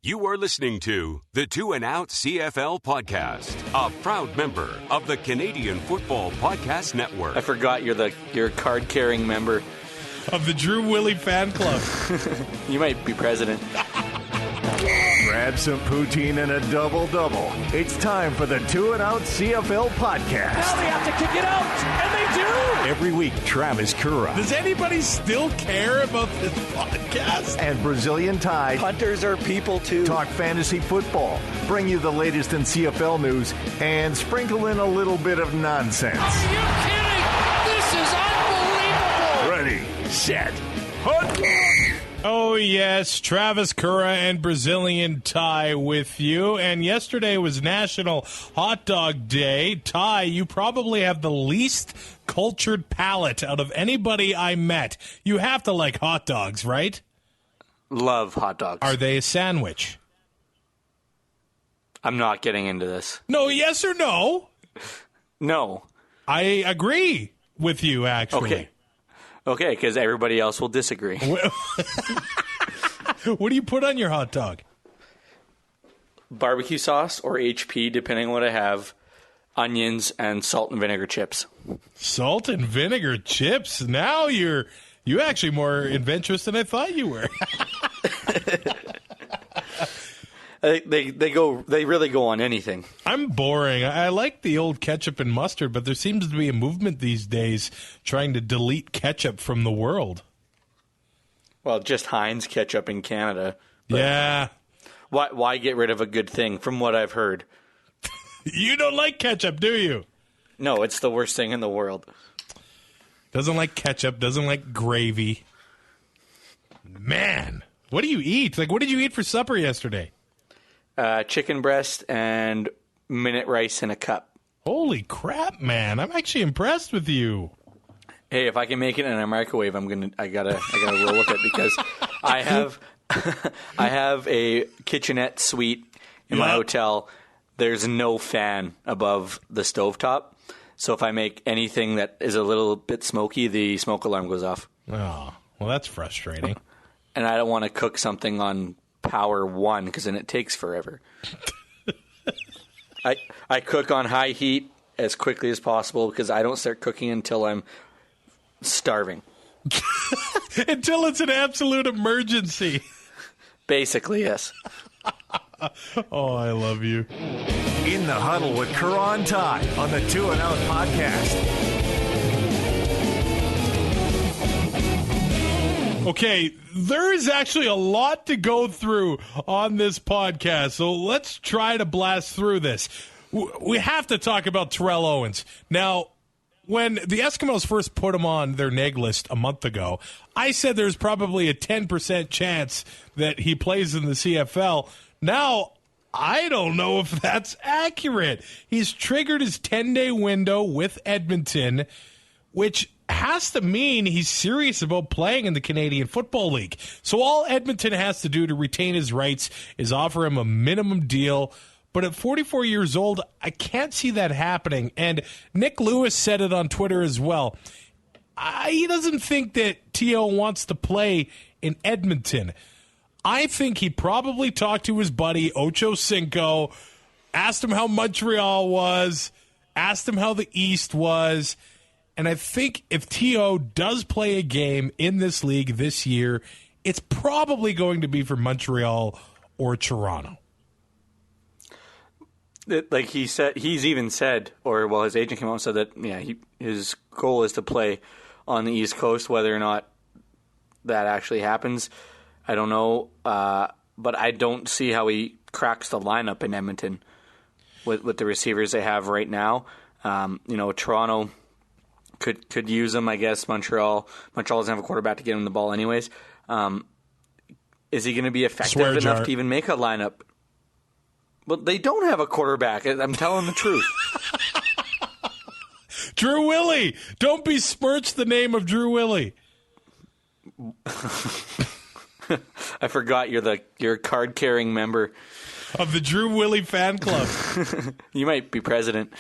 You are listening to the Two and Out CFL podcast, a proud member of the Canadian Football Podcast Network. I forgot you're a card-carrying member of the Drew Willie fan club. You might be president. Grab some poutine and a double-double. It's time for the Two and Out CFL podcast. Now they have to kick it out, and they do! Every week, Travis Currah. Does anybody still care about this podcast? And Brazilian Tide. Hunters are people, too. Talk fantasy football, bring you the latest in CFL news, and sprinkle in a little bit of nonsense. Are you kidding? This is unbelievable! Ready, set, hunt! Oh, yes, Travis Currah and Brazilian Ty with you. And yesterday was National Hot Dog Day. Ty, you probably have the least cultured palate out of anybody I met. You have to like hot dogs, right? Love hot dogs. Are they a sandwich? I'm not getting into this. No, yes or no? No. I agree with you, actually. Okay, because everybody else will disagree. What do you put on your hot dog? Barbecue sauce or HP, depending on what I have, onions, and salt and vinegar chips. Salt and vinegar chips? Now you actually more adventurous than I thought you were. They really go on anything. I'm boring. I like the old ketchup and mustard, but there seems to be a movement these days trying to delete ketchup from the world. Well, just Heinz ketchup in Canada. Yeah. Why get rid of a good thing, from what I've heard? You don't like ketchup, do you? No, it's the worst thing in the world. Doesn't like ketchup, doesn't like gravy. Man, what do you eat? Like, what did you eat for supper yesterday? Chicken breast and minute rice in a cup. Holy crap, man! I'm actually impressed with you. Hey, if I can make it in a microwave, I gotta roll with it, because I have a kitchenette suite in my hotel. There's no fan above the stovetop, so if I make anything that is a little bit smoky, the smoke alarm goes off. Oh, well, that's frustrating. And I don't want to cook something on power 1, because then it takes forever. I cook on high heat as quickly as possible, because I don't start cooking until I'm starving. Until it's an absolute emergency. Basically, yes. Oh, I love you. In the Huddle with Currah and Ty on the Two and Out podcast. Okay, there is actually a lot to go through on this podcast, so let's try to blast through this. We have to talk about Terrell Owens. Now, when the Eskimos first put him on their neg list a month ago, I said there's probably a 10% chance that he plays in the CFL. Now, I don't know if that's accurate. He's triggered his 10-day window with Edmonton, which has to mean he's serious about playing in the Canadian Football League. So all Edmonton has to do to retain his rights is offer him a minimum deal. But at 44 years old, I can't see that happening. And Nick Lewis said it on Twitter as well. He doesn't think that T.O. wants to play in Edmonton. I think he probably talked to his buddy Ocho Cinco, asked him how Montreal was, asked him how the East was. And I think if T.O. does play a game in this league this year, it's probably going to be for Montreal or Toronto. Like he said, he's even said, or his agent came out and said that his goal is to play on the East Coast. Whether or not that actually happens, I don't know. But I don't see how he cracks the lineup in Edmonton with the receivers they have right now. Toronto could use him, I guess. Montreal doesn't have a quarterback to get him the ball anyways. Is he going to be effective enough to even make a lineup? Well, they don't have a quarterback. I'm telling the truth. Drew Willie. Don't besmirch the name of Drew Willie. I forgot you're a card-carrying member of the Drew Willie fan club. You might be president.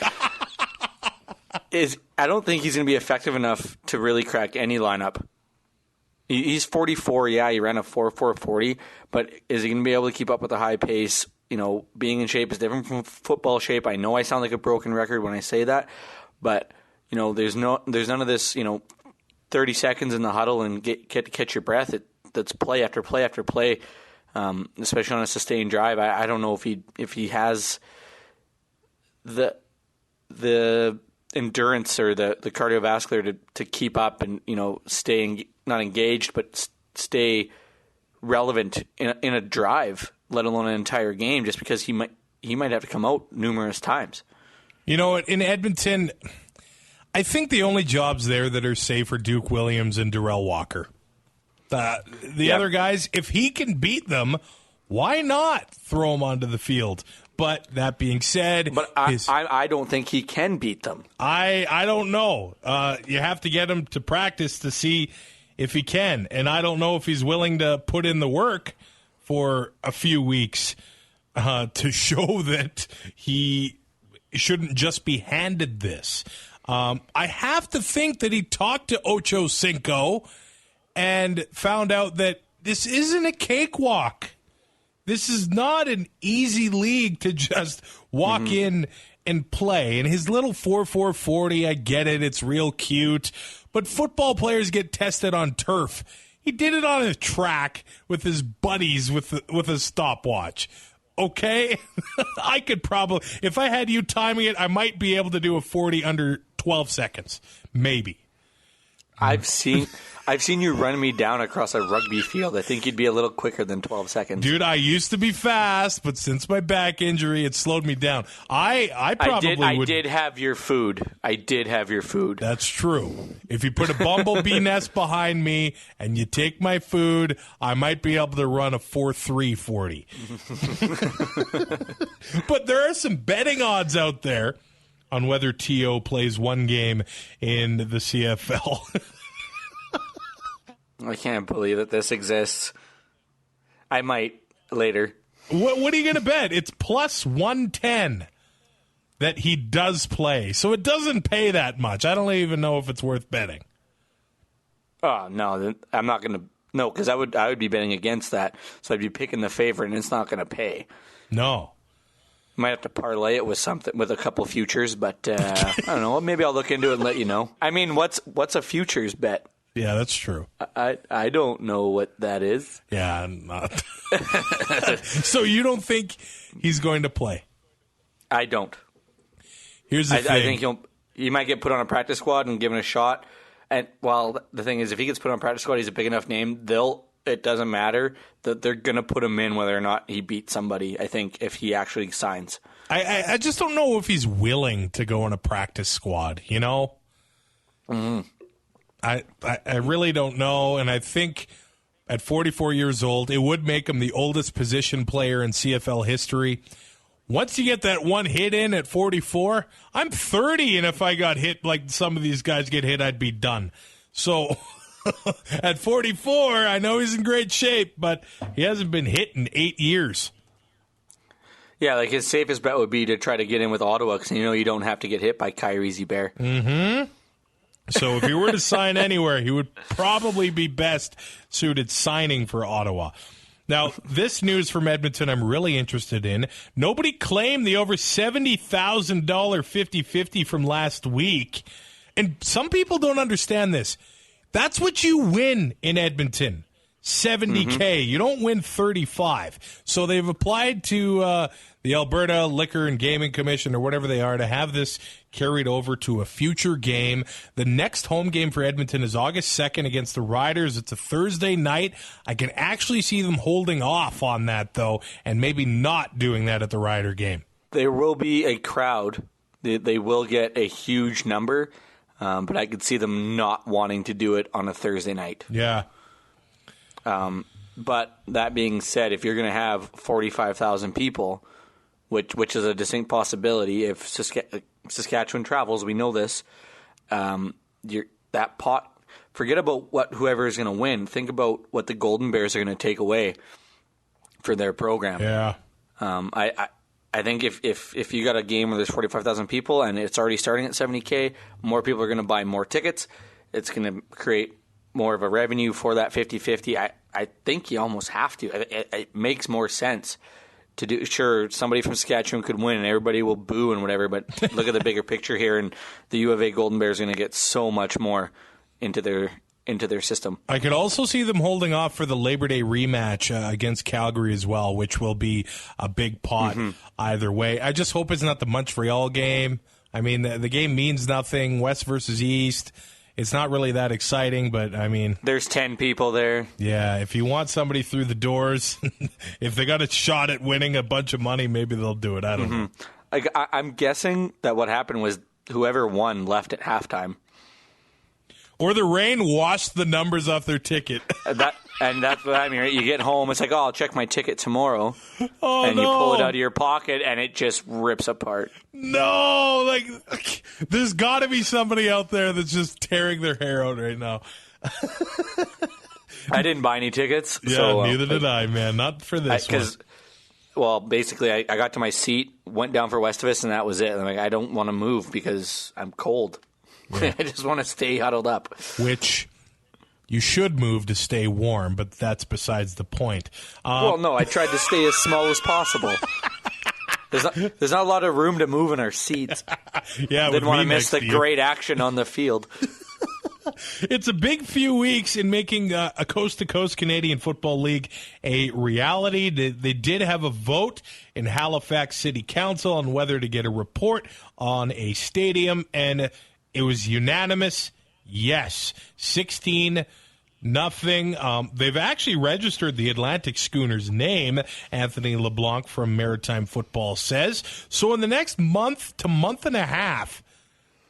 I don't think he's going to be effective enough to really crack any lineup He's 44. Yeah, he ran a 4.40, but is he going to be able to keep up with the high pace? Being in shape is different from football shape. I know I sound like a broken record when I say that, but there's none of this 30 seconds in the huddle and get to catch your breath. That's play after play after play, especially on a sustained drive. I don't know if he has the endurance or the cardiovascular to keep up and stay not engaged but stay relevant in a drive, let alone an entire game, just because he might have to come out numerous times. In Edmonton, I think the only jobs there that are safe are Duke Williams and Terrell Walker. The other guys, if he can beat them, why not throw them onto the field? But that being said, I don't think he can beat them. I don't know. You have to get him to practice to see if he can, and I don't know if he's willing to put in the work for a few weeks to show that he shouldn't just be handed this. I have to think that he talked to Ocho Cinco and found out that this isn't a cakewalk. This is not an easy league to just walk in and play. And his little 4.40, I get it. It's real cute. But football players get tested on turf. He did it on a track with his buddies with a stopwatch. Okay? I could probably, if I had you timing it, I might be able to do a 40 under 12 seconds. Maybe. I've seen you run me down across a rugby field. I think you'd be a little quicker than 12 seconds. Dude, I used to be fast, but since my back injury, it slowed me down. I did have your food. I did have your food. That's true. If you put a bumblebee nest behind me and you take my food, I might be able to run a 4.340. But there are some betting odds out there on whether T.O. plays one game in the CFL. I can't believe that this exists. I might later. What are you going to bet? It's plus 110 that he does play. So it doesn't pay that much. I don't even know if it's worth betting. Oh, no. I'm not going to. No, because I would be betting against that. So I'd be picking the favorite, and it's not going to pay. No. Might have to parlay it with something, with a couple futures, but I don't know. Maybe I'll look into it and let you know. I mean, what's a futures bet? Yeah, that's true. I don't know what that is. Yeah, I'm not. So you don't think he's going to play? I don't. Here's the thing. I think he might get put on a practice squad and given a shot. And the thing is, if he gets put on a practice squad, he's a big enough name. It doesn't matter that they're going to put him in whether or not he beats somebody, I think, if he actually signs. I just don't know if he's willing to go on a practice squad, Mm-hmm. I really don't know, and I think at 44 years old, it would make him the oldest position player in CFL history. Once you get that one hit in at 44, I'm 30, and if I got hit like some of these guys get hit, I'd be done. So at 44, I know he's in great shape, but he hasn't been hit in 8 years. Yeah, like his safest bet would be to try to get in with Ottawa because you don't have to get hit by Kyrie Bear. Mm-hmm. So if he were to sign anywhere, he would probably be best suited signing for Ottawa. Now, this news from Edmonton I'm really interested in. Nobody claimed the over $70,000 50-50 from last week. And some people don't understand this. That's what you win in Edmonton, $70K. Mm-hmm. You don't win $35. So they've applied to the Alberta Liquor and Gaming Commission or whatever they are to have this carried over to a future game. The next home game for Edmonton is August 2nd against the Riders. It's a Thursday night. I can actually see them holding off on that, though, and maybe not doing that at the Rider game. There will be a crowd. They will get a huge number. But I could see them not wanting to do it on a Thursday night. Yeah. But that being said, if you're going to have 45,000 people, which is a distinct possibility, if Saskatchewan travels, we know this. That pot. Forget about whoever is going to win. Think about what the Golden Bears are going to take away for their program. Yeah. I think if you got a game where there's 45,000 people and it's already starting at $70K, more people are going to buy more tickets. It's going to create more of a revenue for that 50-50, I think you almost have to. It makes more sense to do. Sure, somebody from Saskatchewan could win and everybody will boo and whatever, but look at the bigger picture here, and the U of A Golden Bears are going to get so much more into their system. I could also see them holding off for the Labor Day rematch against Calgary as well, which will be a big pot either way. I just hope it's not the Montreal game. I mean, the game means nothing. West versus East. It's not really that exciting, but I mean... There's 10 people there. Yeah, if you want somebody through the doors, if they got a shot at winning a bunch of money, maybe they'll do it. I don't know. I'm guessing that what happened was whoever won left at halftime. Or the rain washed the numbers off their ticket. That's what I mean. Right? You get home, it's like, I'll check my ticket tomorrow. Oh, and no. you pull it out of your pocket, and it just rips apart. No! There's got to be somebody out there that's just tearing their hair out right now. I didn't buy any tickets. Yeah, so, neither did I, man. Not for this one. Well, basically, I got to my seat, went down for Westivus, and that was it. I'm like, I don't want to move because I'm cold. Yeah. I just want to stay huddled up. Which you should move to stay warm, but that's besides the point. Well, no, I tried to stay as small as possible. There's not a lot of room to move in our seats. Yeah, didn't want to miss the great action on the field. It's a big few weeks in making a coast-to-coast Canadian Football League a reality. They did have a vote in Halifax City Council on whether to get a report on a stadium, and it was unanimous. Yes, 16-0. They've actually registered the Atlantic Schooners name, Anthony LeBlanc from Maritime Football says. So in the next month to month and a half,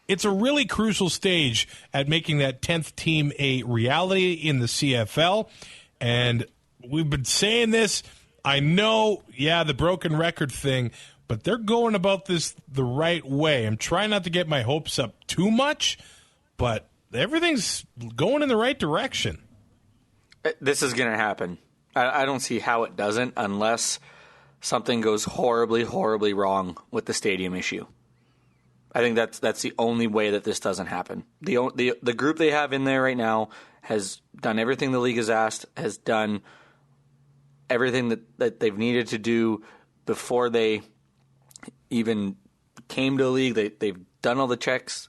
it's a really crucial stage at making that 10th team a reality in the CFL. And we've been saying this. I know, the broken record thing, but they're going about this the right way. I'm trying not to get my hopes up too much, but everything's going in the right direction. This is going to happen. I don't see how it doesn't unless something goes horribly, horribly wrong with the stadium issue. I think that's the only way that this doesn't happen. The group they have in there right now has done everything the league has asked, has done everything that they've needed to do before they even came to the league. They've done all the checks.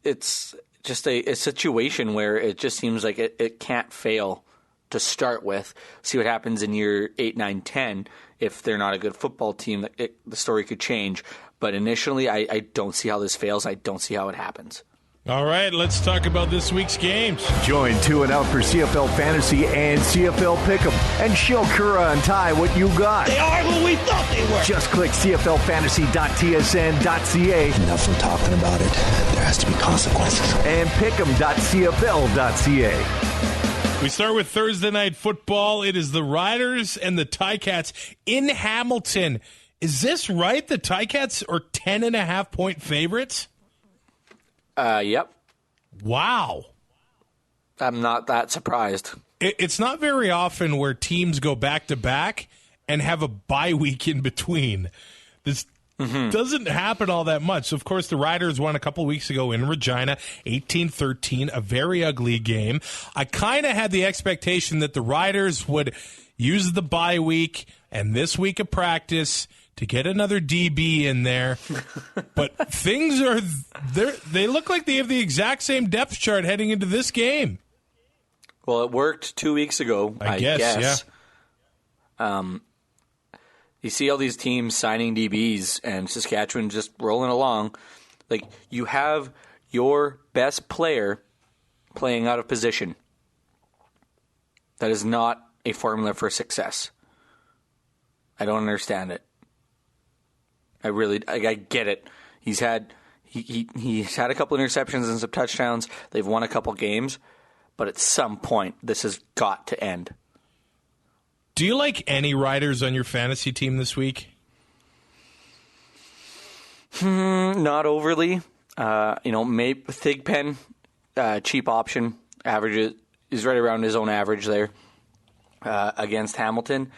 It's just a situation where it just seems like it can't fail to start with. See what happens in year 8, 9, 10. If they're not a good football team, the story could change. But initially, I don't see how this fails. I don't see how it happens. All right, let's talk about this week's games. Join 2 and Out for CFL Fantasy and CFL Pick'em and show Currah and Ty what you got. They are who we thought they were. Just click cflfantasy.tsn.ca. Enough from talking about it. There has to be consequences. And pick'em.cfl.ca. We start with Thursday Night Football. It is the Riders and the Ticats in Hamilton. Is this right? The Ticats are 10.5-point favorites? Yep. Wow. I'm not that surprised. It's not very often where teams go back-to-back and have a bye week in between. This doesn't happen all that much. So, of course, the Riders won a couple weeks ago in Regina, 18-13, a very ugly game. I kind of had the expectation that the Riders would use the bye week and this week of practice to get another DB in there. But things are there. They look like they have the exact same depth chart heading into this game. Well, it worked 2 weeks ago, I guess. Yeah. You see all these teams signing DBs and Saskatchewan just rolling along. Like, you have your best player playing out of position. That is not a formula for success. I don't understand it. I get it. He's had a couple interceptions and some touchdowns. They've won a couple games, but at some point this has got to end. Do you like any Riders on your fantasy team this week? Not overly. Maybe Thigpen, cheap option, averages is right around his own average there against Hamilton.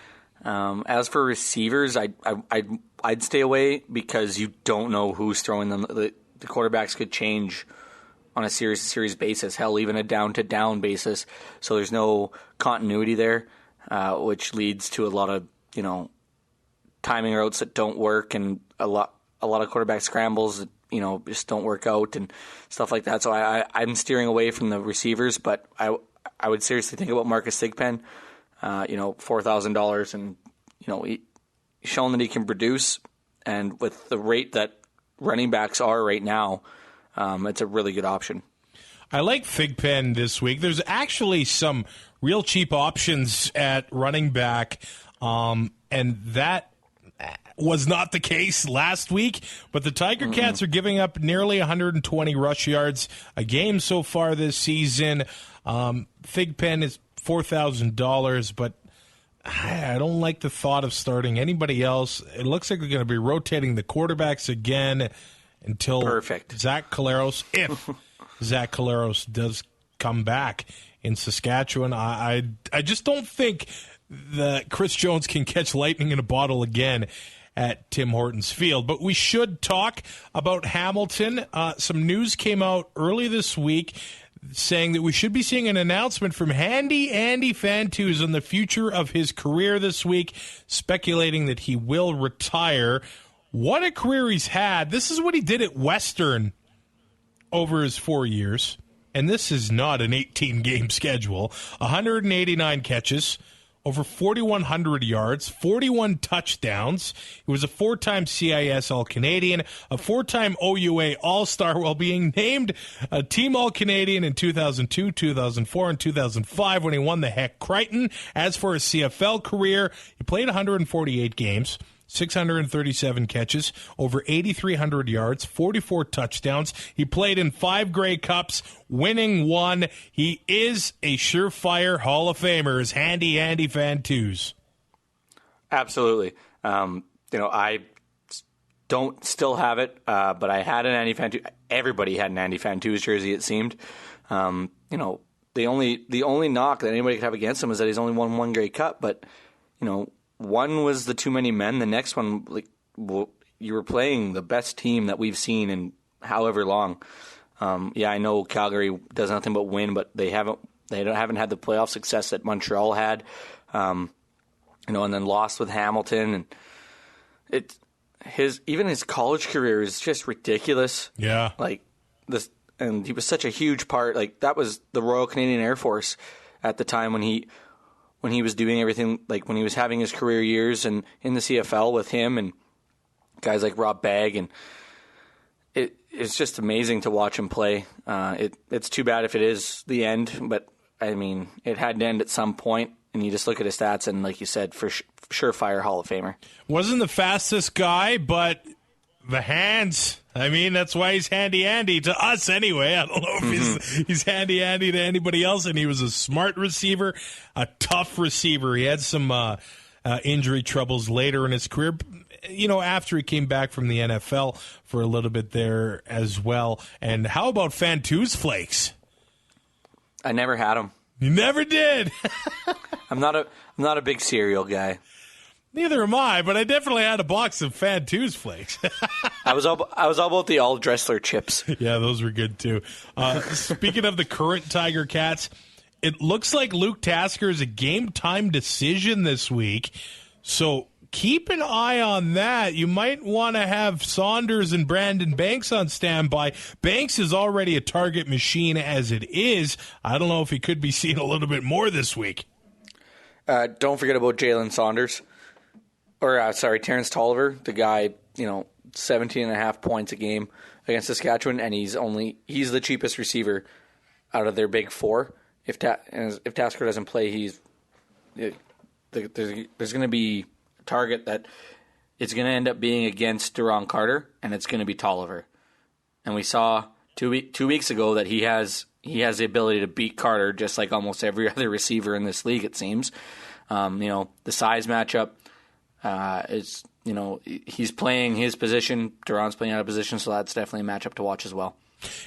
As for receivers, I'd stay away because you don't know who's throwing them. The quarterbacks could change on a series-to-series basis, hell, even a down-to-down basis. So there's no continuity there, which leads to a lot of, timing routes that don't work and a lot of quarterback scrambles that, just don't work out and stuff like that. So I'm steering away from the receivers, but I would seriously think about Marcus Thigpen, $4,000, and, he's shown that he can produce, and with the rate that running backs are right now, it's a really good option. I like Thigpen this week. There's actually some real cheap options at running back, and that was not the case last week, but the Tiger Cats are giving up nearly 120 rush yards a game so far this season. Thigpen is $4,000, but I don't like the thought of starting anybody else. It looks like we're going to be rotating the quarterbacks again until Zach Collaros, if Zach Collaros does come back in Saskatchewan. I just don't think that Chris Jones can catch lightning in a bottle again at Tim Hortons Field. But we should talk about Hamilton. Some news came out early this week saying that we should be seeing an announcement from Handy Andy Fantuz on the future of his career this week, speculating that he will retire. What a career he's had. This is what he did at Western over his 4 years, and this is not an 18-game schedule. 189 catches, over 4,100 yards, 41 touchdowns. He was a 4-time CIS All-Canadian, a 4-time OUA All-Star while being named a Team All-Canadian in 2002, 2004, and 2005 when he won the Heck Crichton. As for his CFL career, he played 148 games, 637 catches, over 8,300 yards, 44 touchdowns. He played in 5 Grey Cups, winning 1. He is a surefire Hall of Famer, is Handy Andy Fantuz. Absolutely. I don't still have it, but I had an Andy Fantuz. Everybody had an Andy Fantuz jersey, it seemed. The only knock that anybody could have against him is that he's only won 1 Grey Cup, but, one was the too many men. The next one, you were playing the best team that we've seen in however long. I know Calgary does nothing but win, but they haven't had the playoff success that Montreal had. And then lost with Hamilton, and his college career is just ridiculous. Yeah, and he was such a huge part. That was the Royal Canadian Air Force at the time when he was doing everything, when he was having his career years and in the CFL with him and guys like Rob Bagg, and it's just amazing to watch him play. It's too bad if it is the end, but I mean, it had to end at some point, and you just look at his stats and, like you said, for surefire Hall of Famer. Wasn't the fastest guy, but the hands. I mean, that's why he's Handy Andy to us anyway. I don't know if he's Handy Andy to anybody else. And he was a smart receiver, a tough receiver. He had some injury troubles later in his career, after he came back from the NFL for a little bit there as well. And how about Fantuz Flakes? I never had them. You never did. I'm not a big cereal guy. Neither am I, but I definitely had a box of Fantuz Flakes. I was all about the All Dressler chips. Yeah, those were good too. Speaking of the current Tiger Cats, it looks like Luke Tasker is a game-time decision this week, so keep an eye on that. You might want to have Saunders and Brandon Banks on standby. Banks is already a target machine as it is. I don't know if he could be seen a little bit more this week. Don't forget about Jalen Saunders. Terrence Tolliver, the guy, 17.5 points a game against Saskatchewan, and he's the cheapest receiver out of their big 4. If Tasker doesn't play, there's going to be a target that it's going to end up being against Duron Carter, and it's going to be Tolliver. And we saw two weeks ago that he has the ability to beat Carter, just like almost every other receiver in this league, it seems. The size matchup. He's playing his position. Duron's playing out of position, so that's definitely a matchup to watch as well.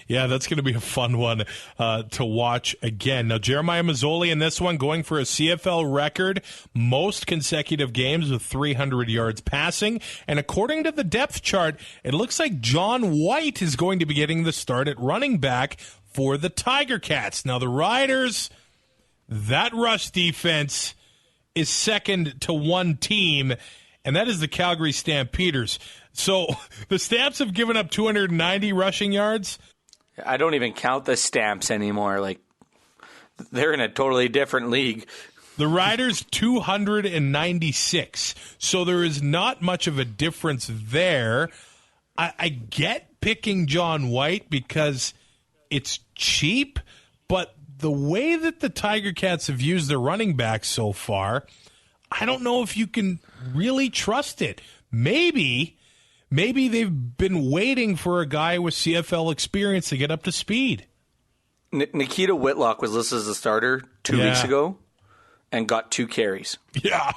Yeah, that's going to be a fun one to watch again. Now, Jeremiah Mazzoli in this one going for a CFL record, most consecutive games with 300 yards passing. And according to the depth chart, it looks like John White is going to be getting the start at running back for the Tiger Cats. Now, the Riders, that rush defense is second to one team, and that is the Calgary Stampeders. So the Stamps have given up 290 rushing yards. I don't even count the Stamps anymore. Like, they're in a totally different league. The Riders, 296. So there is not much of a difference there. I get picking John White because it's cheap, but the way that the Tiger Cats have used their running backs so far, I don't know if you can really trust it. Maybe they've been waiting for a guy with CFL experience to get up to speed. Nikita Whitlock was listed as a starter 2 weeks ago and got 2 carries. Yeah.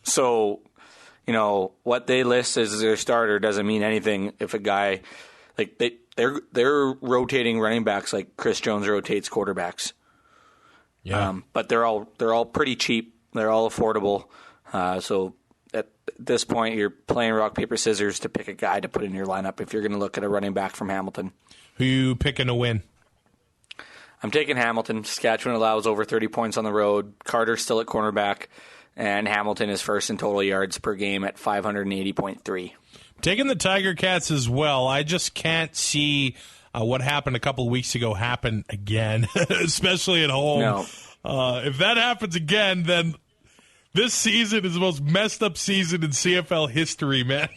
So, what they list as their starter doesn't mean anything if a guy, like, they're rotating running backs like Chris Jones rotates quarterbacks. Yeah. But they're all pretty cheap. They're all affordable. So at this point, you're playing rock, paper, scissors to pick a guy to put in your lineup if you're going to look at a running back from Hamilton. Who you picking to win? I'm taking Hamilton. Saskatchewan allows over 30 points on the road. Carter's still at cornerback. And Hamilton is first in total yards per game at 580.3. Taking the Tiger Cats as well. I just can't see what happened a couple of weeks ago happen again, especially at home. No. If that happens again, then this season is the most messed up season in CFL history, man.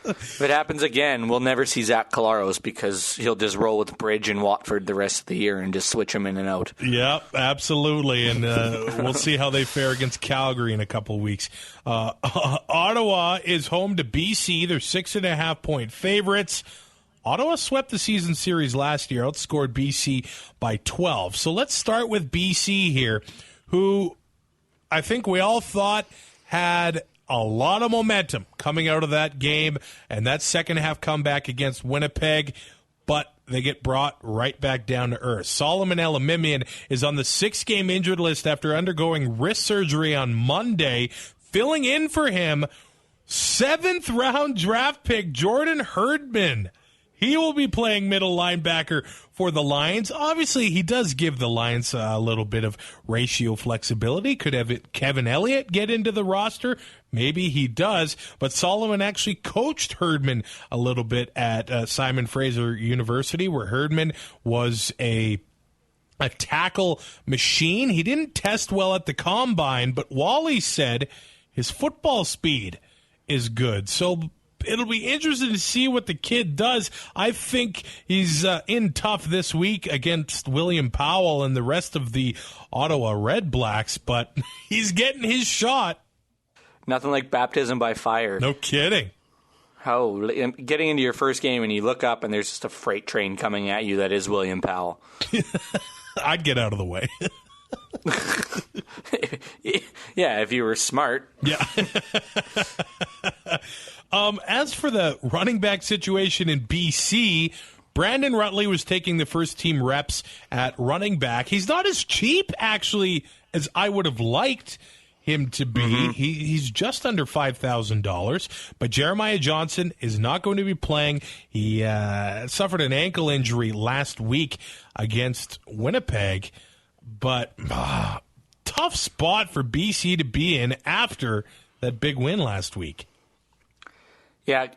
If it happens again, we'll never see Zach Collaros because he'll just roll with Bridge and Watford the rest of the year and just switch them in and out. Yep, absolutely. And we'll see how they fare against Calgary in a couple of weeks. Ottawa is home to BC. They're 6.5-point favorites. Ottawa swept the season series last year, outscored BC by 12. So let's start with BC here, who I think we all thought had a lot of momentum coming out of that game and that second half comeback against Winnipeg, but they get brought right back down to earth. Solomon Elimimian is on the 6-game injured list after undergoing wrist surgery on Monday. Filling in for him, 7th-round draft pick Jordan Herdman. He will be playing middle linebacker for the Lions. Obviously, he does give the Lions a little bit of ratio flexibility. Could have Kevin Elliott get into the roster? Maybe he does. But Solomon actually coached Herdman a little bit at Simon Fraser University, where Herdman was a tackle machine. He didn't test well at the combine, but Wally said his football speed is good. So it'll be interesting to see what the kid does. I think he's in tough this week against William Powell and the rest of the Ottawa RedBlacks, but he's getting his shot. Nothing like baptism by fire. No kidding. How getting into your first game and you look up and there's just a freight train coming at you that is William Powell. I'd get out of the way. Yeah, if you were smart. Yeah. As for the running back situation in BC, Brandon Rutley was taking the first team reps at running back. He's not as cheap, actually, as I would have liked him to be. Mm-hmm. He's just under $5,000, but Jeremiah Johnson is not going to be playing. He suffered an ankle injury last week against Winnipeg, but tough spot for BC to be in after that big win last week. Yeah,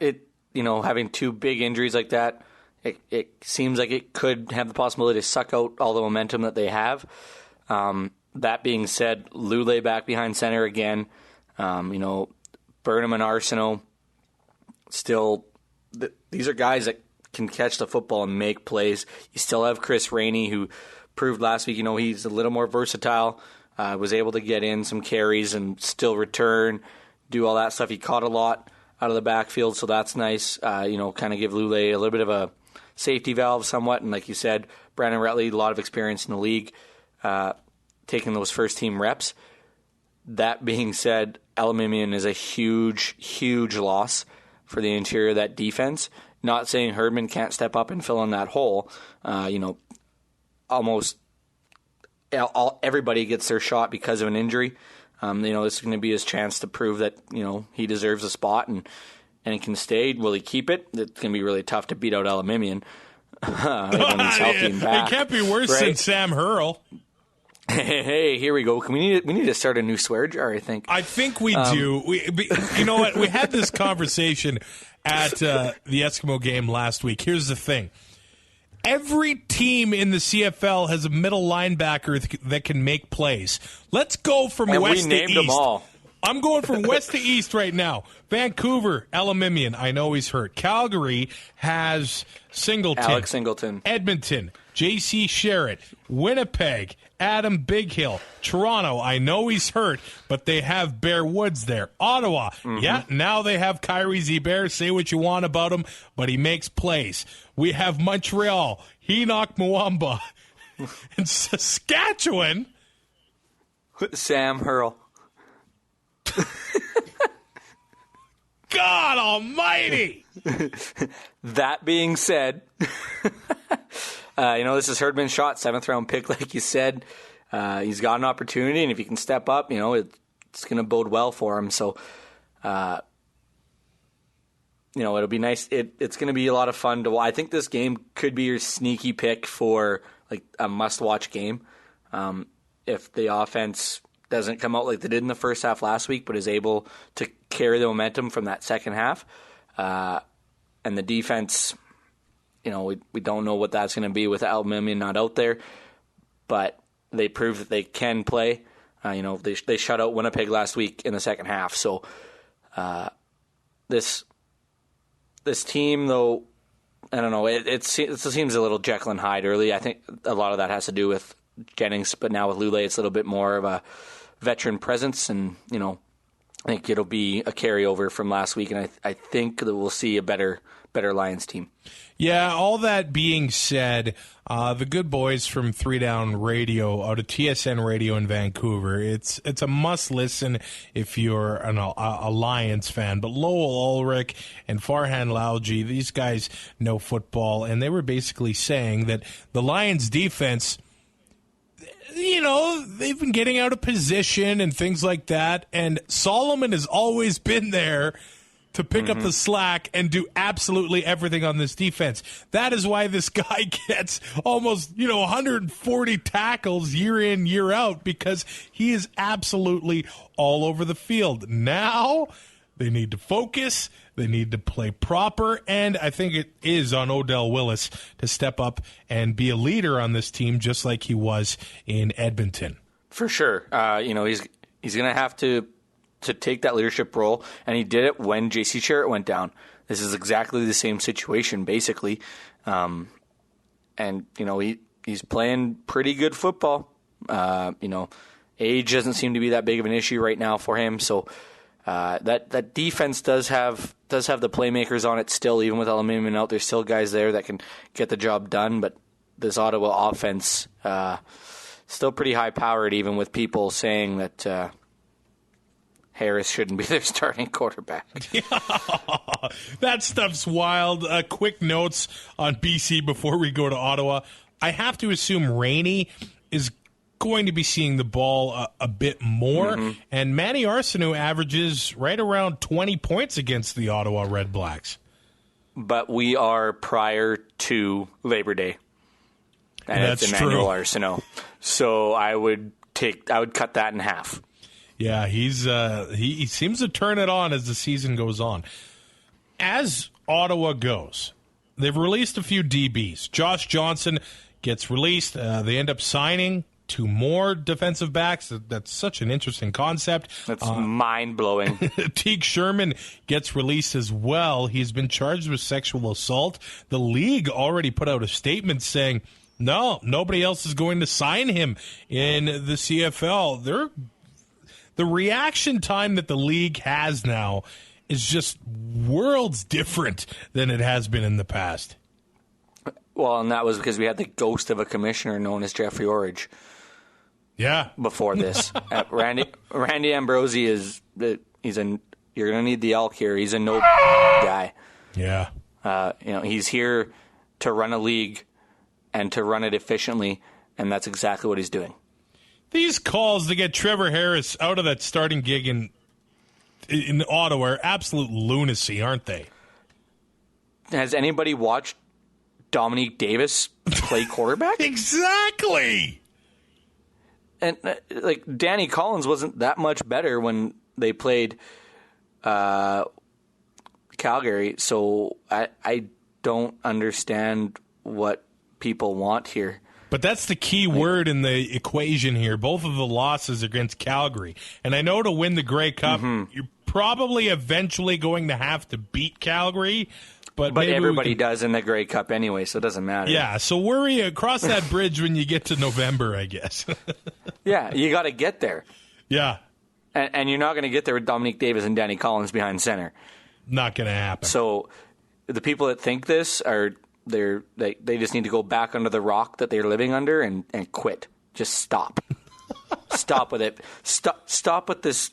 having 2 big injuries like that, it seems like it could have the possibility to suck out all the momentum that they have. That being said, Lule back behind center again. Burnham and Arsenault still. These are guys that can catch the football and make plays. You still have Chris Rainey, who proved last week, he's a little more versatile. Was able to get in some carries and still return, do all that stuff. He caught a lot out of the backfield, so that's nice. Kind of give Lule a little bit of a safety valve somewhat. And like you said, Brandon Rutley, a lot of experience in the league, taking those first-team reps. That being said, Elimimian is a huge, huge loss for the interior of that defense. not saying Herdman can't step up and fill in that hole. Almost everybody gets their shot because of an injury. This is going to be his chance to prove that, he deserves a spot and he can stay. Will he keep it? It's going to be really tough to beat out Alamimian. When he's healthy and back, it can't be worse than Sam Hurl. Hey, here we go. We need to start a new swear jar, I think. I think we do. You know what? We had this conversation at the Eskimo game last week. Here's the thing. Every team in the CFL has a middle linebacker that can make plays. Let's go from west to east. We named them all. I'm going from west to east right now. Vancouver, Alamimian. I know he's hurt. Calgary has Singleton. Alex Singleton. Edmonton, J.C. Sherritt. Winnipeg, Adam Bighill. Toronto, I know he's hurt, but they have Bear Woods there. Ottawa, yeah, now they have Kyrie Zebair. Say what you want about him, but he makes plays. We have Montreal, Enoch Mwamba. And Saskatchewan, Sam Hurl. God almighty! That being said, this is Herdman's shot, 7th round pick, like you said. He's got an opportunity, and if he can step up, it's going to bode well for him. So, it'll be nice. It's going to be a lot of fun to watch. I think this game could be your sneaky pick for like a must-watch game. If the offense doesn't come out like they did in the first half last week, but is able to carry the momentum from that second half. And the defense, we don't know what that's going to be with Alamimian not out there, but they proved that they can play. They shut out Winnipeg last week in the second half. So this team, though, I don't know, it seems a little Jekyll and Hyde early. I think a lot of that has to do with Jennings, but now with Lulay, it's a little bit more of a veteran presence, and I think it'll be a carryover from last week, and I think that we'll see a better Lions team. Yeah, all that being said, the good boys from 3 Down Radio out of TSN Radio in Vancouver, it's a must listen if you're a Lions fan. But Lowell Ulrich and Farhan Lalji, these guys know football, and they were basically saying that the Lions defense, they've been getting out of position and things like that, and Solomon has always been there to pick up the slack and do absolutely everything on this defense. That is why this guy gets almost, 140 tackles year in, year out, because he is absolutely all over the field. Now they need to focus, they need to play proper, and I think it is on Odell Willis to step up and be a leader on this team just like he was in Edmonton. For sure. He's going to have to take that leadership role, and he did it when J.C. Sherritt went down. This is exactly the same situation, basically. He's playing pretty good football. Age doesn't seem to be that big of an issue right now for him. So that defense does have the playmakers on it still, even with Alamimian out. There's still guys there that can get the job done, but this Ottawa offense still pretty high-powered, even with people saying that Harris shouldn't be their starting quarterback. That stuff's wild. Quick notes on BC before we go to Ottawa. I have to assume Rainey is going to be seeing the ball a bit more, and Manny Arsenault averages right around 20 points against the Ottawa RedBlacks. But we are prior to Labor Day, and that's it's Emmanuel Arsenault. So I would cut that in half. Yeah, he seems to turn it on as the season goes on. As Ottawa goes, they've released a few DBs. Josh Johnson gets released. They end up signing 2 more defensive backs. That's such an interesting concept. That's mind-blowing. Teague Sherman gets released as well. He's been charged with sexual assault. The league already put out a statement saying, no, nobody else is going to sign him in the CFL. The reaction time that the league has now is just worlds different than it has been in the past. Well, and that was because we had the ghost of a commissioner known as Jeffrey Orridge. Yeah. Before this, Randy Ambrosi you're going to need the elk here. He's a no guy. Yeah. He's here to run a league and to run it efficiently, and that's exactly what he's doing. These calls to get Trevor Harris out of that starting gig in Ottawa are absolute lunacy, aren't they? Has anybody watched Dominique Davis play quarterback? Exactly. And Danny Collins wasn't that much better when they played Calgary, so I don't understand what people want here. But that's the key word in the equation here. Both of the losses against Calgary. And I know to win the Grey Cup, you're probably eventually going to have to beat Calgary. But everybody does in the Grey Cup anyway, so it doesn't matter. Yeah, so worry, cross that bridge when you get to November, I guess. Yeah, you got to get there. Yeah. And you're not going to get there with Dominique Davis and Danny Collins behind center. Not going to happen. So the people that think this they just need to go back under the rock that they're living under and quit. Just stop. Stop with it. Stop with this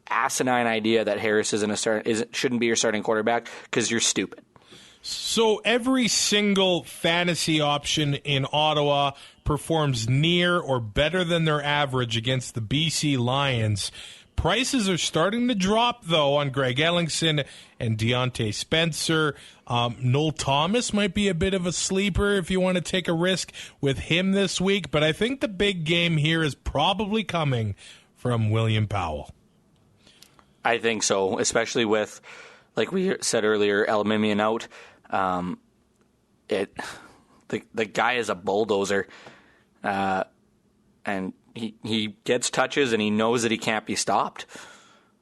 asinine idea that Harris shouldn't be your starting quarterback because you're stupid. So every single fantasy option in Ottawa performs near or better than their average against the BC Lions. Prices are starting to drop, though, on Greg Ellingson and Deontay Spencer. Noel Thomas might be a bit of a sleeper if you want to take a risk with him this week. But I think the big game here is probably coming from William Powell. I think so, especially with, like we said earlier, Elimimian out. The guy is a bulldozer, and he gets touches and he knows that he can't be stopped.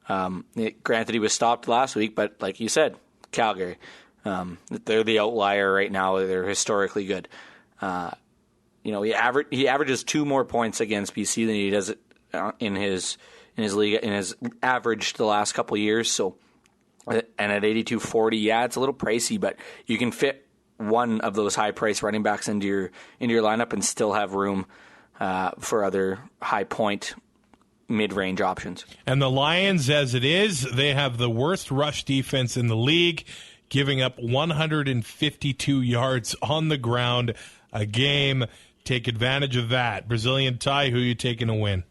Granted, he was stopped last week, but like you said, Calgary, they're the outlier right now. They're historically good. He averages 2 more points against BC than he does in his league in his average the last couple of years. So, and at 82.40, yeah, it's a little pricey, but you can fit one of those high price running backs into your lineup and still have room for other high point mid-range options. And the Lions, as it is, they have the worst rush defense in the league, giving up 152 yards on the ground a game. Take advantage of that. Brazilian Ty, who are you taking to win?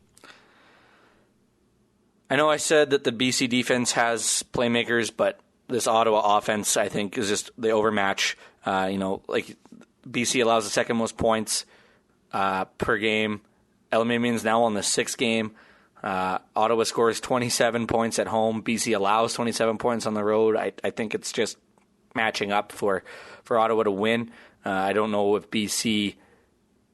I know I said that the BC defense has playmakers, but this Ottawa offense, I think, is just the overmatch. BC allows the second most points per game. Elimimian's now on the 6th game. Ottawa scores 27 points at home. BC allows 27 points on the road. I think it's just matching up for Ottawa to win. I don't know if BC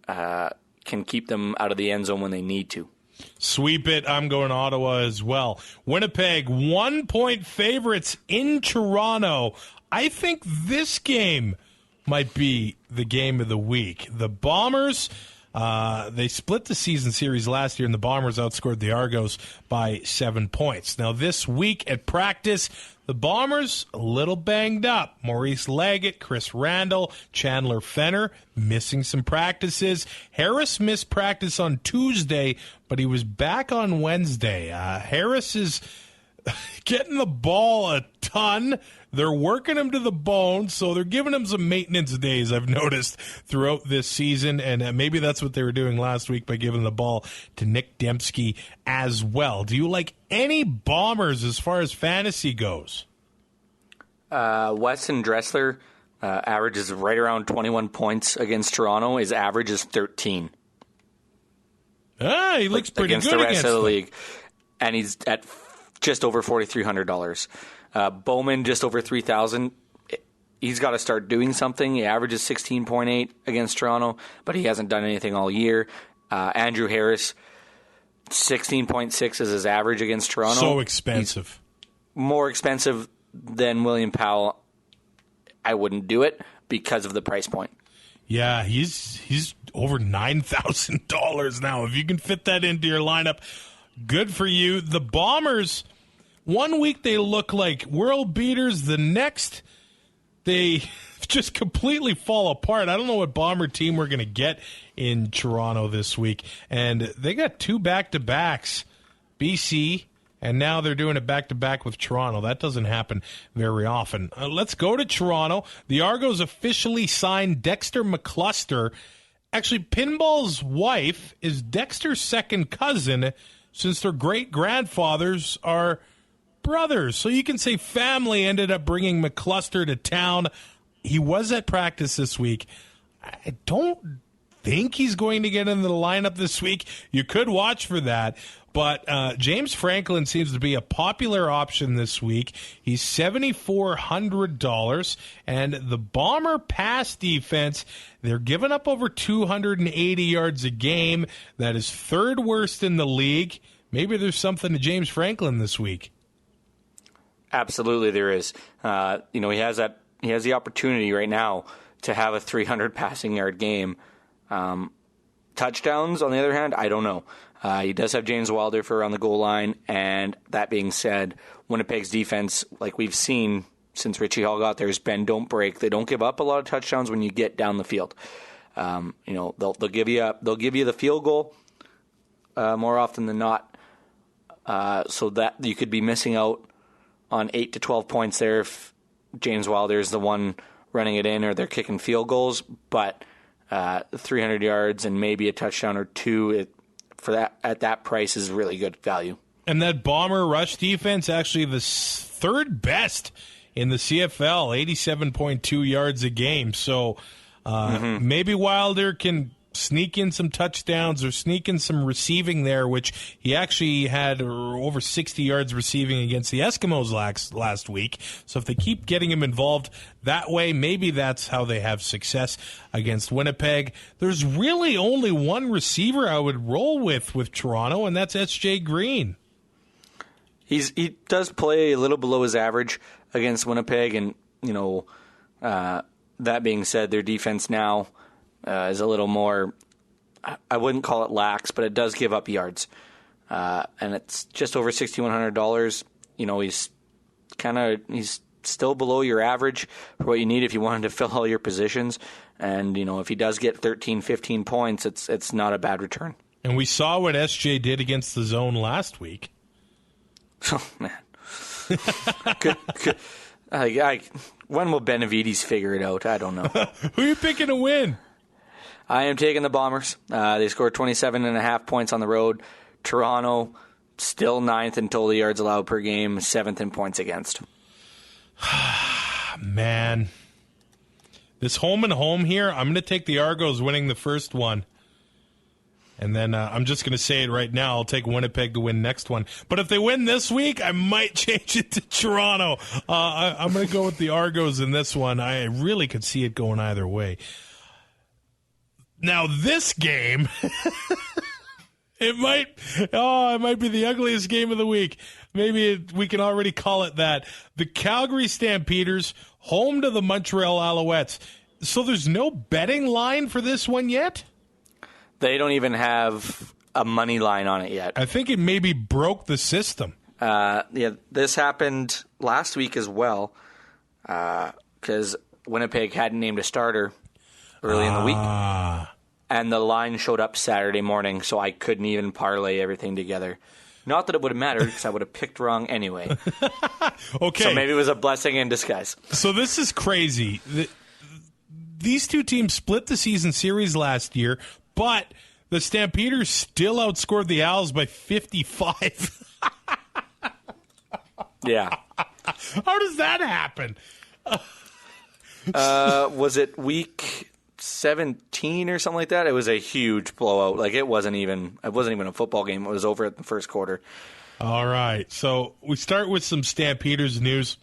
can keep them out of the end zone when they need to. Sweep it. I'm going Ottawa as well. Winnipeg, 1-point favorites in Toronto. I think this game might be the game of the week. The Bombers, they split the season series last year, and the Bombers outscored the Argos by 7 points. Now, this week at practice, the Bombers a little banged up. Maurice Leggett, Chris Randall, Chandler Fenner missing some practices. Harris missed practice on Tuesday, but he was back on Wednesday. Harris is getting the ball a ton. They're working him to the bone, so they're giving him some maintenance days, I've noticed, throughout this season. And maybe that's what they were doing last week by giving the ball to Nick Dembski as well. Do you like any Bombers as far as fantasy goes? Weston Dressler averages right around 21 points against Toronto. His average is 13. He looks pretty against good the rest of the them. league. And he's at just over $4,300. Bowman, just over $3,000. He's got to start doing something. He averages 16.8 against Toronto, but he hasn't done anything all year. Andrew Harris, 16.6 is his average against Toronto. So expensive. He's more expensive than William Powell. I wouldn't do it because of the price point. Yeah, he's over $9,000 now. If you can fit that into your lineup, good for you. The Bombers, one week they look like world beaters. The next, they just completely fall apart. I don't know what Bomber team we're going to get in Toronto this week. And they got 2 back-to-backs. BC and now they're doing it back-to-back with Toronto. That doesn't happen very often. Let's go to Toronto. The Argos officially signed Dexter McCluster. Actually, Pinball's wife is Dexter's second cousin, since their great-grandfathers are brothers. So you can say family ended up bringing McCluster to town. He was at practice this week. I don't think he's going to get into the lineup this week. You could watch for that. But James Franklin seems to be a popular option this week. He's $7,400. And the Bomber pass defense, they're giving up over 280 yards a game. That is third worst in the league. Maybe there's something to James Franklin this week. Absolutely there is. He has the opportunity right now to have a 300 passing yard game. Touchdowns, on the other hand, I don't know. He does have James Wilder for around the goal line, and that being said, Winnipeg's defense, like we've seen since Richie Hall got there, is bend, don't break. They don't give up a lot of touchdowns when you get down the field. They'll give you the field goal more often than not, so that you could be missing out on 8 to 12 points there if James Wilder is the one running it in or they're kicking field goals, but 300 yards and maybe a touchdown or two at that price is really good value. And that Bomber rush defense, actually the third best in the CFL, 87.2 yards a game. So maybe Wilder can sneak in some touchdowns or sneak in some receiving there, which he actually had over 60 yards receiving against the Eskimos last week. So if they keep getting him involved that way, maybe that's how they have success against Winnipeg. There's really only one receiver I would roll with Toronto, and that's S.J. Green. He does play a little below his average against Winnipeg, and that being said, their defense now is a little more, I wouldn't call it lax, but it does give up yards. And it's just over $6,100. He's still below your average for what you need if you wanted to fill all your positions. And, if he does get 13, 15 points, it's not a bad return. And we saw what SJ did against the zone last week. Oh, man. When will Benavides figure it out? I don't know. Who are you picking to win? I am taking the Bombers. They scored 27.5 points on the road. Toronto, still 9th in total yards allowed per game, 7th in points against. Man. This home and home here, I'm going to take the Argos winning the first one. And then I'm just going to say it right now. I'll take Winnipeg to win next one. But if they win this week, I might change it to Toronto. I'm going to go with the Argos in this one. I really could see it going either way. Now, this game, it might be the ugliest game of the week. Maybe we can already call it that. The Calgary Stampeders, home to the Montreal Alouettes. So there's no betting line for this one yet? They don't even have a money line on it yet. I think it maybe broke the system. This happened last week as well because Winnipeg hadn't named a starter early in the week. And the line showed up Saturday morning, so I couldn't even parlay everything together. Not that it would have mattered because I would have picked wrong anyway. Okay. So maybe it was a blessing in disguise. So this is crazy. These two teams split the season series last year, but the Stampeders still outscored the Owls by 55. Yeah. How does that happen? Was it week 17 or something like that? It was a huge blowout. Like it wasn't even a football game. It was over at the first quarter. All right. So we start with some Stampeders news.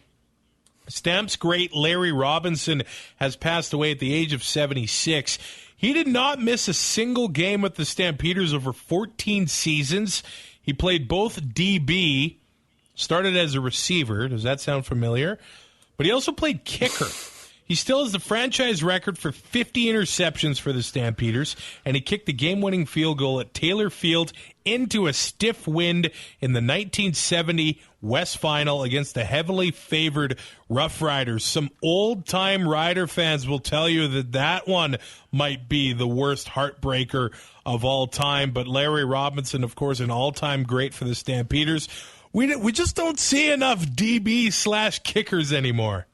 Stamps great Larry Robinson has passed away at the age of 76. He did not miss a single game with the Stampeders over 14 seasons. He played both DB, started as a receiver. Does that sound familiar? But he also played kicker. He still has the franchise record for 50 interceptions for the Stampeders, and he kicked the game-winning field goal at Taylor Field into a stiff wind in the 1970 West Final against the heavily favored Rough Riders. Some old-time Rider fans will tell you that one might be the worst heartbreaker of all time, but Larry Robinson, of course, an all-time great for the Stampeders. we just don't see enough DB/kickers anymore.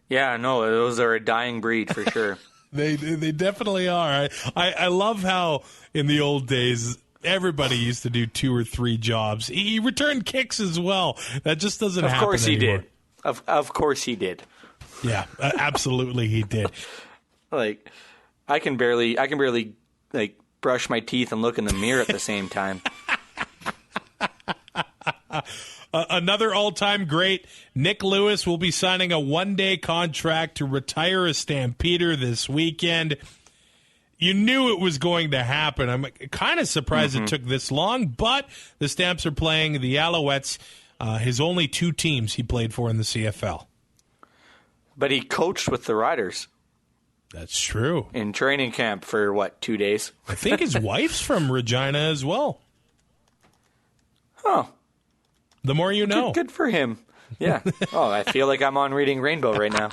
Yeah, no, those are a dying breed for sure. They definitely are. I love how in the old days everybody used to do 2 or 3 jobs. He returned kicks as well. That just doesn't happen anymore. Of course he did. Of course he did. Yeah, absolutely he did. Like, I can barely like brush my teeth and look in the mirror at the same time. Another all-time great, Nick Lewis, will be signing a 1-day contract to retire a Stampeder this weekend. You knew it was going to happen. I'm kind of surprised it took this long, but the Stamps are playing the Alouettes, his only 2 teams he played for in the CFL. But he coached with the Riders. That's true. In training camp for, 2 days? I think his wife's from Regina as well. Huh. The more you know. Good for him. Yeah. Oh, I feel like I'm on Reading Rainbow right now.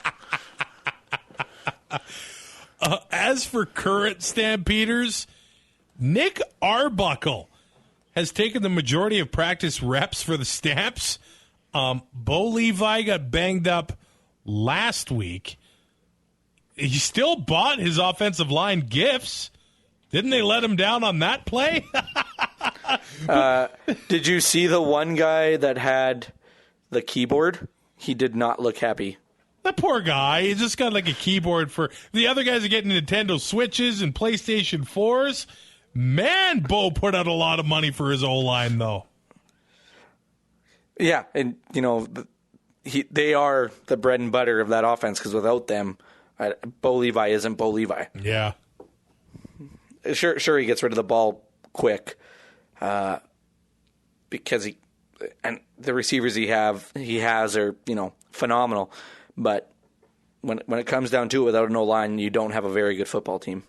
As for current Stampeders, Nick Arbuckle has taken the majority of practice reps for the Stamps. Bo Levi got banged up last week. He still bought his offensive line gifts. Didn't they let him down on that play? Did you see the one guy that had the keyboard? He did not look happy. That poor guy. He just got like a keyboard for... The other guys are getting Nintendo Switches and PlayStation 4s. Man, Bo put out a lot of money for his O-line, though. Yeah, and, they are the bread and butter of that offense, because without them, Bo Levi isn't Bo Levi. Yeah. Sure, he gets rid of the ball quick, because the receivers he has are phenomenal, but when it comes down to it, without an O-line, you don't have a very good football team.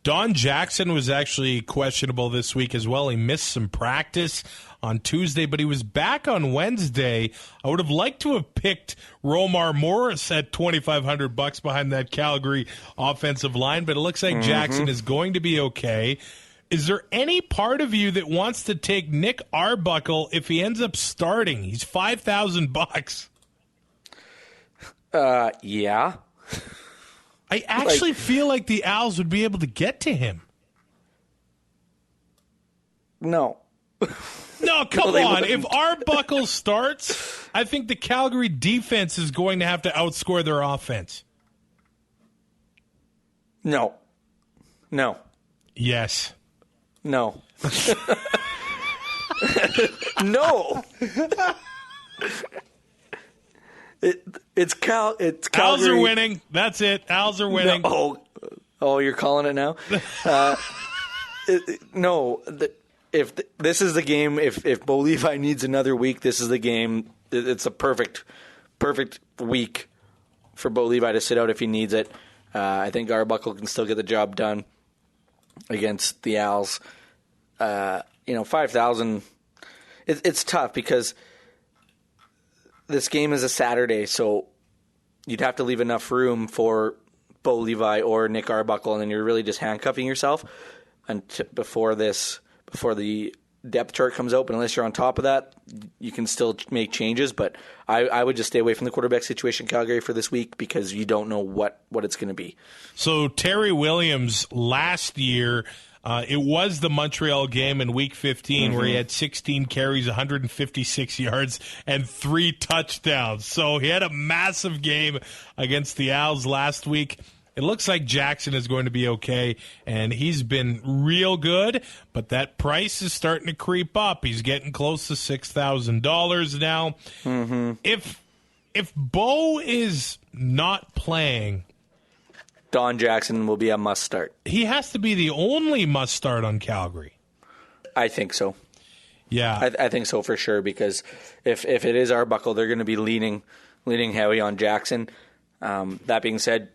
Don Jackson was actually questionable this week as well. He missed some practice on Tuesday, but he was back on Wednesday. I would have liked to have picked Romar Morris at $2,500 behind that Calgary offensive line, but it looks like Jackson is going to be okay. Is there any part of you that wants to take Nick Arbuckle if he ends up starting? He's $5,000. Yeah. I actually feel like the Owls would be able to get to him. No. No, come on. If Arbuckle starts, I think the Calgary defense is going to have to outscore their offense. No. Yes. No. No. It's Calgary. Owls are winning. That's it. Owls are winning. No. Oh, you're calling it now? No. If this is the game, if Bo Levi needs another week, this is the game. It's a perfect week for Bo Levi to sit out if he needs it. I think Arbuckle can still get the job done against the Owls. 5,000. It's tough because this game is a Saturday, so you'd have to leave enough room for Bo Levi or Nick Arbuckle, and then you're really just handcuffing yourself before the depth chart comes out. But unless you're on top of that, you can still make changes. But I would just stay away from the quarterback situation, Calgary, for this week because you don't know what it's going to be. So Terry Williams last year, it was the Montreal game in Week 15 where he had 16 carries, 156 yards, and 3 touchdowns. So he had a massive game against the Owls last week. It looks like Jackson is going to be okay, and he's been real good, but that price is starting to creep up. He's getting close to $6,000 now. If Bo is not playing, Don Jackson will be a must start. He has to be the only must start on Calgary. I think so. Yeah. I think so for sure, because if it is Arbuckle, they're going to be leaning heavy on Jackson. That being said,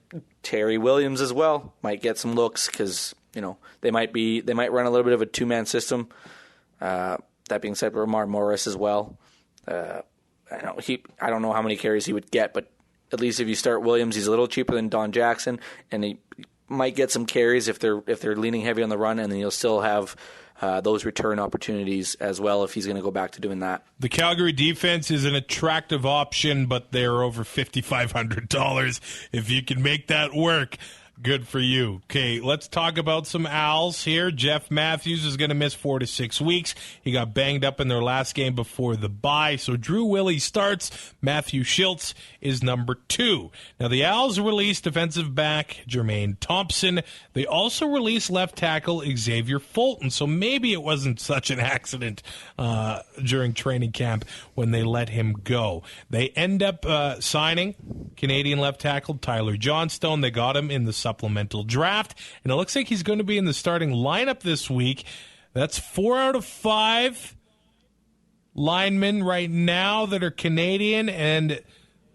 Terry Williams as well might get some looks because they might run a little bit of a 2-man system. That being said, Romar Morris as well. I don't know how many carries he would get, but at least if you start Williams, he's a little cheaper than Don Jackson, and he might get some carries if they're leaning heavy on the run, and then you'll still have those return opportunities as well if he's going to go back to doing that. The Calgary defense is an attractive option, but they're over $5,500. If you can make that work, good for you. Okay, let's talk about some Als here. Jeff Matthews is going to miss 4 to 6 weeks. He got banged up in their last game before the bye, so Drew Willie starts. Matthew Schiltz is number 2. Now, the Als released defensive back Jermaine Thompson. They also released left tackle Xavier Fulton, so maybe it wasn't such an accident during training camp when they let him go. They end up signing Canadian left tackle Tyler Johnstone. They got him in the supplemental draft, and it looks like he's going to be in the starting lineup this week. That's 4 out of 5 linemen right now that are Canadian, and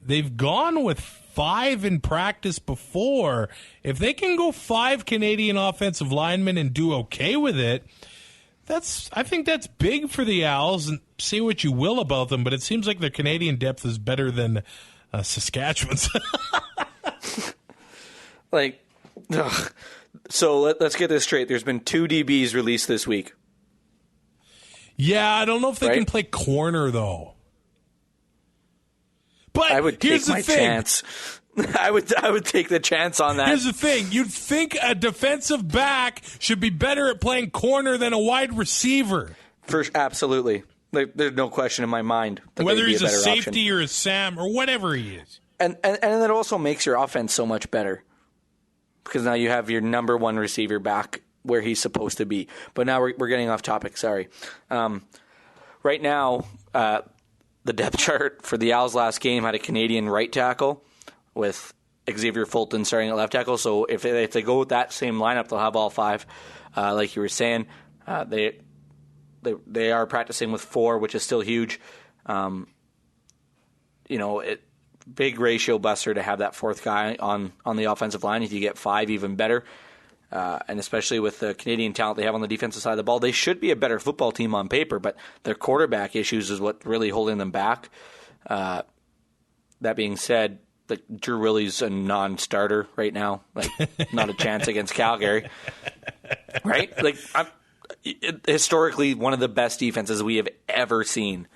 they've gone with 5 in practice before. If they can go 5 Canadian offensive linemen and do okay with it, I think that's big for the Als, and say what you will about them, but it seems like their Canadian depth is better than Saskatchewan's. So let's get this straight. There's been 2 DBs released this week. Yeah, I don't know if they can play corner, though. But I would take my chance. I would take the chance on that. Here's the thing. You'd think a defensive back should be better at playing corner than a wide receiver. Absolutely. There's no question in my mind. Whether he's a safety or a Sam or whatever he is. And it also makes your offense so much better. Because now you have your number 1 receiver back where he's supposed to be. But now we're getting off topic, sorry. Right now, the depth chart for the Als last game had a Canadian right tackle with Xavier Fulton starting at left tackle. So if they go with that same lineup, they'll have all 5. Like you were saying, they are practicing with 4, which is still huge. Big ratio buster to have that 4th guy on the offensive line. If you get 5, even better. And especially with the Canadian talent they have on the defensive side of the ball, they should be a better football team on paper, but their quarterback issues is what really holding them back. That being said, Drew Willie's a non-starter right now. Not a chance against Calgary. Right? Historically, one of the best defenses we have ever seen.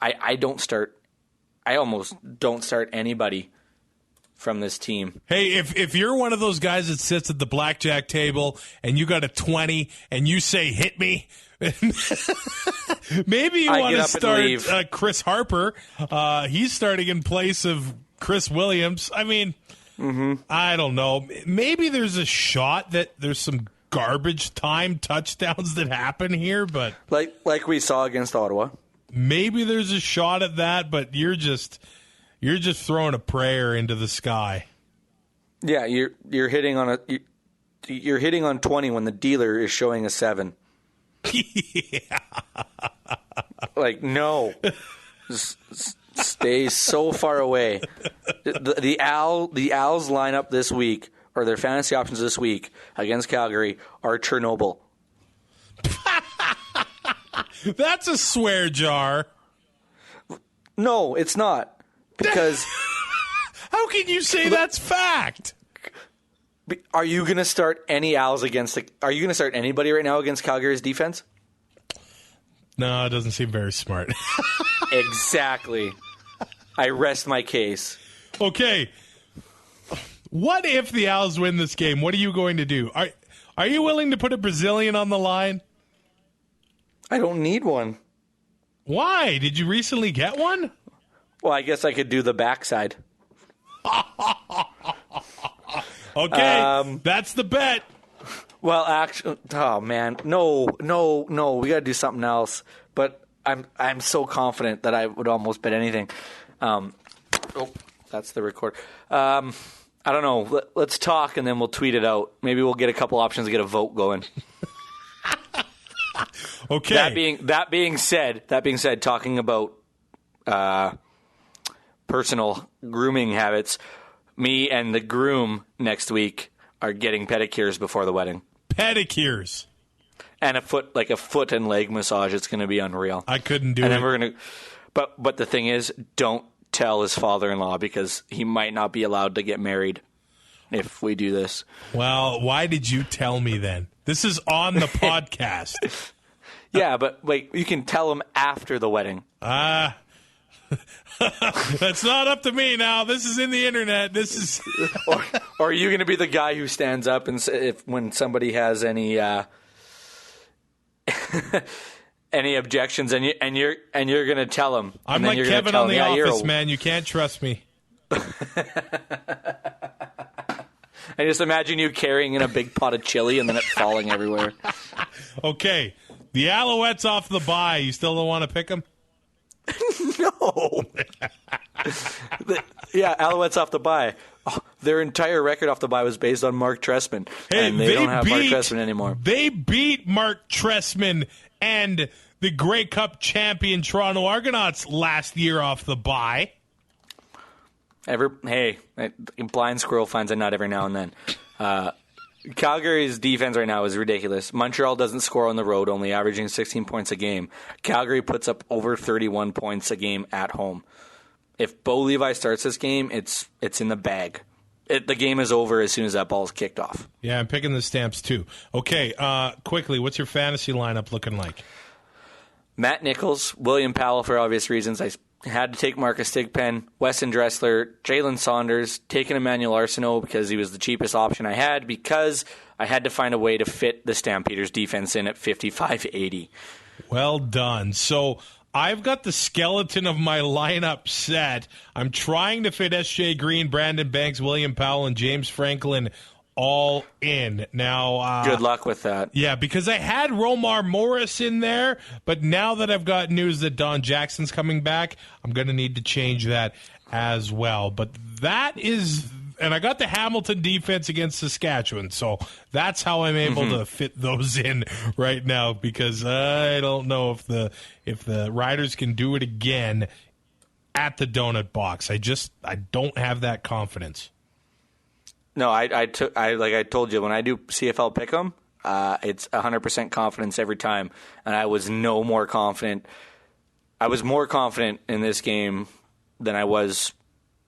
I almost don't start anybody from this team. Hey, if you're one of those guys that sits at the blackjack table and you got a 20 and you say, hit me, maybe you want to start Chris Harper. He's starting in place of Chris Williams. I mean, I don't know. Maybe there's a shot that there's some garbage time touchdowns that happen here, but like we saw against Ottawa. Maybe there's a shot at that, but you're just throwing a prayer into the sky. Yeah, you're hitting on you're hitting on 20 when the dealer is showing a 7. Yeah. No. Stay so far away. The Als lineup this week, or their fantasy options this week against Calgary, are Chernobyl. That's a swear jar. No, it's not. Because how can you say that's fact? Are you going to start any Als are you going to start anybody right now against Calgary's defense? No, it doesn't seem very smart. Exactly. I rest my case. Okay. What if the Als win this game? What are you going to do? Are you willing to put a Brazilian on the line? I don't need one. Why? Did you recently get one? Well, I guess I could do the backside. Okay, that's the bet. Well, actually, oh man, no, we got to do something else. But I'm so confident that I would almost bet anything. That's the record. I don't know. Let's talk and then we'll tweet it out. Maybe we'll get a couple options to get a vote going. Okay. That being said, talking about personal grooming habits, me and the groom next week are getting pedicures before the wedding. Pedicures. And a foot and leg massage. It's going to be unreal. I couldn't do it. And then we're going to, but the thing is, don't tell his father-in-law because he might not be allowed to get married if we do this. Well, why did you tell me then? This is on the podcast. Yeah, but you can tell them after the wedding. That's not up to me now. This is in the internet. This is. Or are you going to be the guy who stands up and when somebody has any any objections, and you're going to tell them? I'm like Kevin on The Office, man. You can't trust me. I just imagine you carrying in a big pot of chili and then it falling everywhere. Okay, the Alouettes off the bye. You still don't want to pick them? No. Alouettes off the bye. Oh, their entire record off the bye was based on Mark Trestman, and they don't have Mark Trestman anymore. They beat Mark Trestman and the Grey Cup champion Toronto Argonauts last year off the bye. Blind squirrel finds a nut every now and then. Calgary's defense right now is ridiculous. Montreal doesn't score on the road, only averaging 16 points a game. Calgary puts up over 31 points a game at home. If Bo Levi starts this game, it's in the bag. The game is over as soon as that ball is kicked off. Yeah, I'm picking the Stamps too. Okay, quickly, what's your fantasy lineup looking like? Matt Nichols, William Powell for obvious reasons. I had to take Marcus Stigpen, Weston Dressler, Jalen Saunders, taking Emmanuel Arsenault because he was the cheapest option I had because I had to find a way to fit the Stampeders defense in at 55-80. Well done. So I've got the skeleton of my lineup set. I'm trying to fit S.J. Green, Brandon Banks, William Powell, and James Franklin all in. Now, good luck with that. Yeah, because I had Romar Morris in there, but now that I've got news that Don Jackson's coming back, I'm going to need to change that as well. But that is, and I got the Hamilton defense against Saskatchewan, so that's how I'm able to fit those in right now, because I don't know if the Riders can do it again at the donut box. I don't have that confidence. No, I told you, when I do CFL Pick'em, it's 100% confidence every time, and I was more confident. I was more confident in this game than I was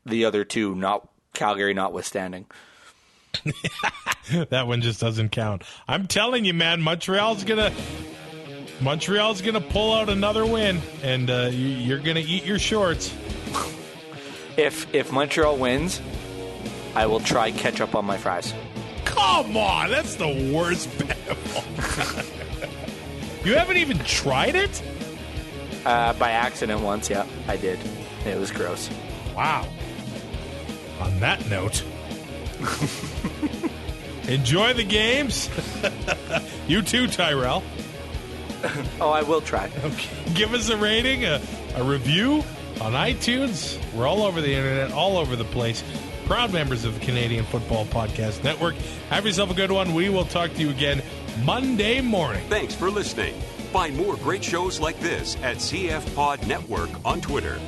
the other two, not Calgary notwithstanding. That one just doesn't count. I'm telling you, man, Montreal's gonna pull out another win, and you're gonna eat your shorts. If Montreal wins, I will try ketchup on my fries. Come on, that's the worst bet of all time. You haven't even tried it? By accident once, yeah, I did. It was gross. Wow. On that note, enjoy the games. You too, Tyrell. Oh, I will try. Okay. Give us a rating, a review on iTunes. We're all over the internet, all over the place. Proud members of the Canadian Football Podcast Network. Have yourself a good one. We will talk to you again Monday morning. Thanks for listening. Find more great shows like this at CF Pod Network on Twitter.